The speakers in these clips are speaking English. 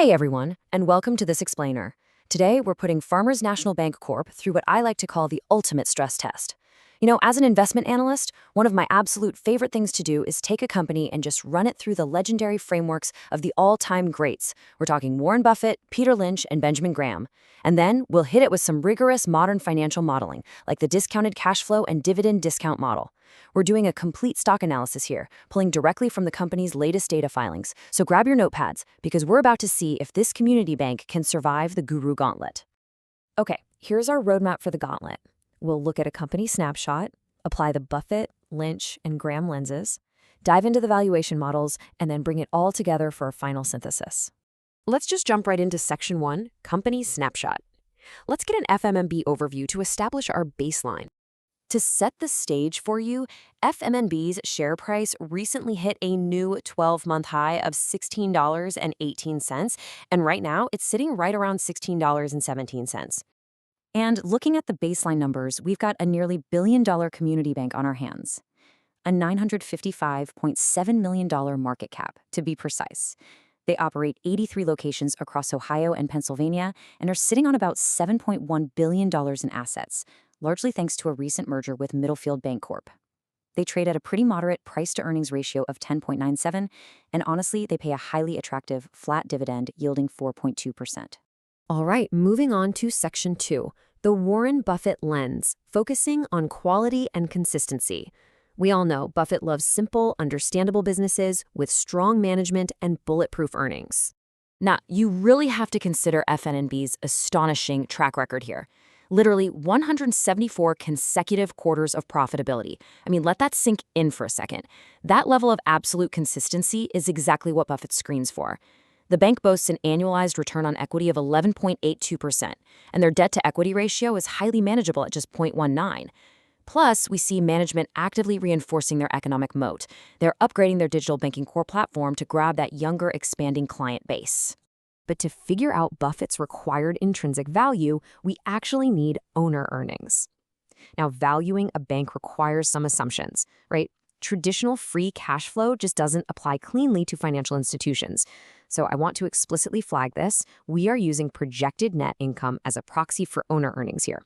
Hey everyone, and welcome to this explainer. Today, we're putting Farmers National Banc Corp through what I like to call the ultimate stress test. As an investment analyst, one of my absolute favorite things to do is take a company and just run it through the legendary frameworks of the all-time greats. We're talking Warren Buffett, Peter Lynch, and Benjamin Graham. And then we'll hit it with some rigorous modern financial modeling, like the discounted cash flow and dividend discount model. We're doing a complete stock analysis here, pulling directly from the company's latest data filings. So grab your notepads, because we're about to see if this community bank can survive the guru gauntlet. Okay, here's our roadmap for the gauntlet. We'll look at a company snapshot, apply the Buffett, Lynch, and Graham lenses, dive into the valuation models, and then bring it all together for a final synthesis. Let's just jump right into Section 1, Company Snapshot. Let's get an FMNB overview to establish our baseline. To set the stage for you, FMNB's share price recently hit a new 12-month high of $16.18, and right now it's sitting right around $16.17. And looking at the baseline numbers, we've got a nearly billion-dollar community bank on our hands. A $955.7 million market cap, to be precise. They operate 83 locations across Ohio and Pennsylvania and are sitting on about $7.1 billion in assets, largely thanks to a recent merger with Middlefield Banc Corp. They trade at a pretty moderate price-to-earnings ratio of 10.97, and honestly, they pay a highly attractive flat dividend yielding 4.2%. All right, moving on to Section 2, the Warren Buffett lens, focusing on quality and consistency. We all know Buffett loves simple, understandable businesses with strong management and bulletproof earnings. Now, you really have to consider FMNB's astonishing track record here. Literally 174 consecutive quarters of profitability. Let that sink in for a second. That level of absolute consistency is exactly what Buffett screens for. The bank boasts an annualized return on equity of 11.82%, and their debt-to-equity ratio is highly manageable at just 0.19. Plus, we see management actively reinforcing their economic moat. They're upgrading their digital banking core platform to grab that younger, expanding client base. But to figure out Buffett's required intrinsic value, we actually need owner earnings. Now, valuing a bank requires some assumptions, right? Traditional free cash flow just doesn't apply cleanly to financial institutions. So I want to explicitly flag this. We are using projected net income as a proxy for owner earnings here.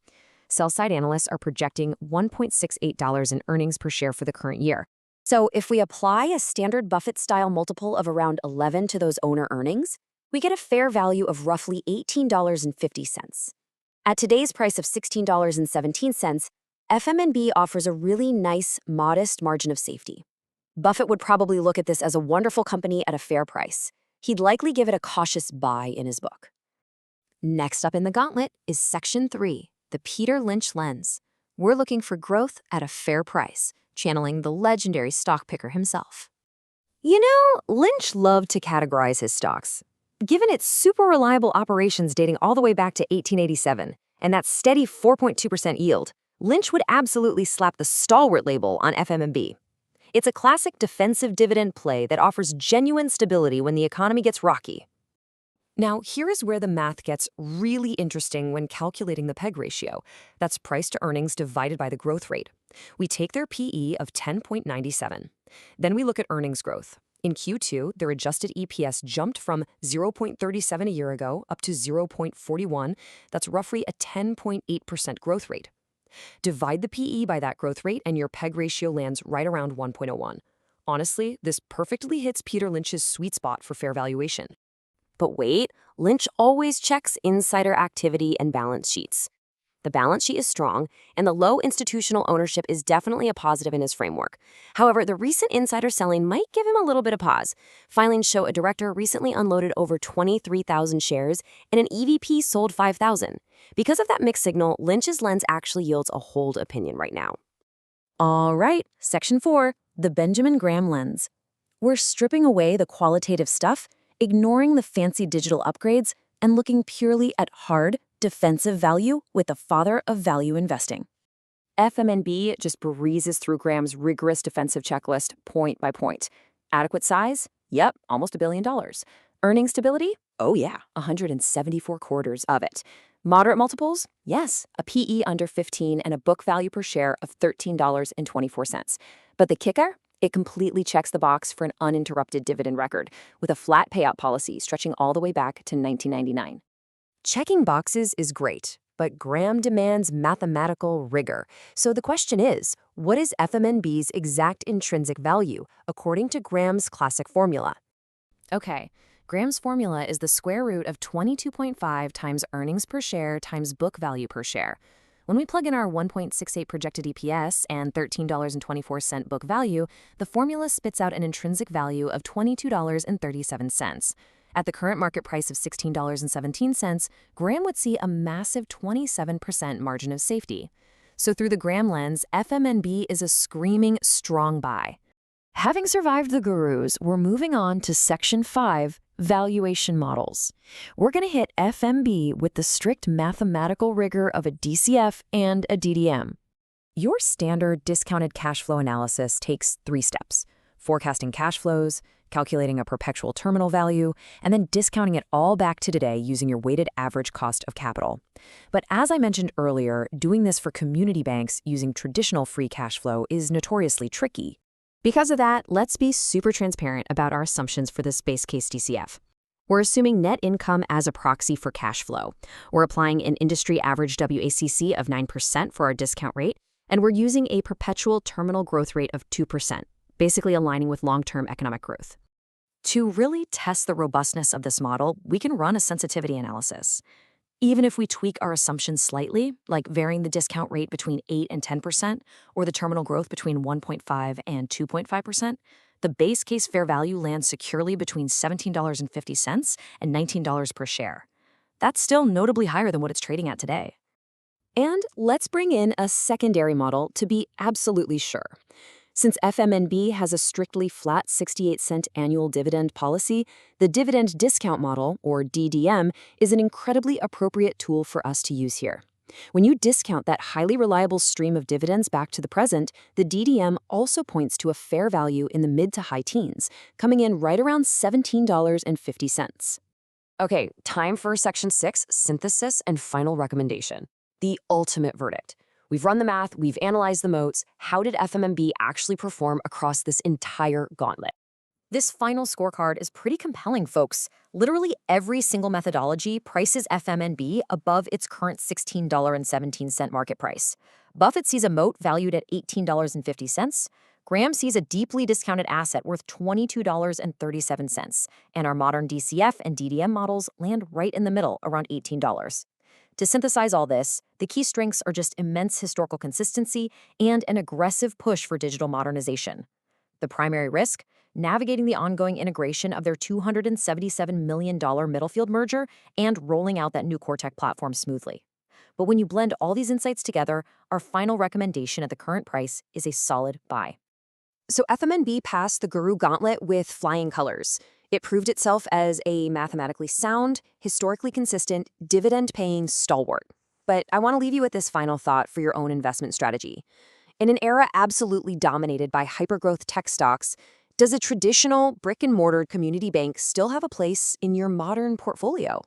Sell-side analysts are projecting $1.68 in earnings per share for the current year. So if we apply a standard Buffett-style multiple of around 11 to those owner earnings, we get a fair value of roughly $18.50. At today's price of $16.17, FMNB offers a really nice, modest margin of safety. Buffett would probably look at this as a wonderful company at a fair price. He'd likely give it a cautious buy in his book. Next up in the gauntlet is Section 3, the Peter Lynch lens. We're looking for growth at a fair price, channeling the legendary stock picker himself. Lynch loved to categorize his stocks. Given its super reliable operations dating all the way back to 1887 and that steady 4.2% yield, Lynch would absolutely slap the stalwart label on FMNB. It's a classic defensive dividend play that offers genuine stability when the economy gets rocky. Now, here is where the math gets really interesting when calculating the PEG ratio. That's price to earnings divided by the growth rate. We take their PE of 10.97. Then we look at earnings growth. In Q2, their adjusted EPS jumped from 0.37 a year ago up to 0.41. That's roughly a 10.8% growth rate. Divide the PE by that growth rate and your PEG ratio lands right around 1.01. Honestly, this perfectly hits Peter Lynch's sweet spot for fair valuation. But wait, Lynch always checks insider activity and balance sheets. The balance sheet is strong, and the low institutional ownership is definitely a positive in his framework. However, the recent insider selling might give him a little bit of pause. Filings show a director recently unloaded over 23,000 shares, and an EVP sold 5,000. Because of that mixed signal, Lynch's lens actually yields a hold opinion right now. All right, Section 4, the Benjamin Graham lens. We're stripping away the qualitative stuff, ignoring the fancy digital upgrades, and looking purely at hard, defensive value with the father of value investing. FMNB just breezes through Graham's rigorous defensive checklist point by point. Adequate size? Yep, almost $1 billion. Earning stability? Oh yeah, 174 quarters of it. Moderate multiples? Yes, a PE under 15 and a book value per share of $13.24. But the kicker? It completely checks the box for an uninterrupted dividend record, with a flat payout policy stretching all the way back to 1999. Checking boxes is great, but Graham demands mathematical rigor. So the question is, what is FMNB's exact intrinsic value, according to Graham's classic formula? Okay, Graham's formula is the square root of 22.5 times earnings per share times book value per share. When we plug in our 1.68 projected EPS and $13.24 book value, the formula spits out an intrinsic value of $22.37. At the current market price of $16.17, Graham would see a massive 27% margin of safety. So through the Graham lens, FMNB is a screaming strong buy. Having survived the gurus, we're moving on to Section 5, Valuation Models. We're going to hit FMB with the strict mathematical rigor of a DCF and a DDM. Your standard discounted cash flow analysis takes 3 steps: forecasting cash flows, calculating a perpetual terminal value, and then discounting it all back to today using your weighted average cost of capital. But as I mentioned earlier, doing this for community banks using traditional free cash flow is notoriously tricky. Because of that, let's be super transparent about our assumptions for this base case DCF. We're assuming net income as a proxy for cash flow. We're applying an industry average WACC of 9% for our discount rate, and we're using a perpetual terminal growth rate of 2%, basically aligning with long-term economic growth. To really test the robustness of this model, we can run a sensitivity analysis. Even if we tweak our assumptions slightly, like varying the discount rate between 8 and 10%, or the terminal growth between 1.5 and 2.5%, the base case fair value lands securely between $17.50 and $19 per share. That's still notably higher than what it's trading at today. And let's bring in a secondary model to be absolutely sure. Since FMNB has a strictly flat 68-cent annual dividend policy, the dividend discount model, or DDM, is an incredibly appropriate tool for us to use here. When you discount that highly reliable stream of dividends back to the present, the DDM also points to a fair value in the mid to high teens, coming in right around $17.50. Okay, time for Section 6, synthesis and final recommendation. The ultimate verdict. We've run the math, we've analyzed the moats. How did FMNB actually perform across this entire gauntlet? This final scorecard is pretty compelling, folks. Literally every single methodology prices FMNB above its current $16.17 market price. Buffett sees a moat valued at $18.50. Graham sees a deeply discounted asset worth $22.37. And our modern DCF and DDM models land right in the middle, around $18. To synthesize all this, the key strengths are just immense historical consistency and an aggressive push for digital modernization. The primary risk? Navigating the ongoing integration of their $277 million Middlefield merger and rolling out that new CoreTech platform smoothly. But when you blend all these insights together, our final recommendation at the current price is a solid buy. So FMNB passed the Guru Gauntlet with flying colors. It proved itself as a mathematically sound, historically consistent, dividend-paying stalwart. But I want to leave you with this final thought for your own investment strategy. In an era absolutely dominated by hypergrowth tech stocks, does a traditional brick-and-mortar community bank still have a place in your modern portfolio?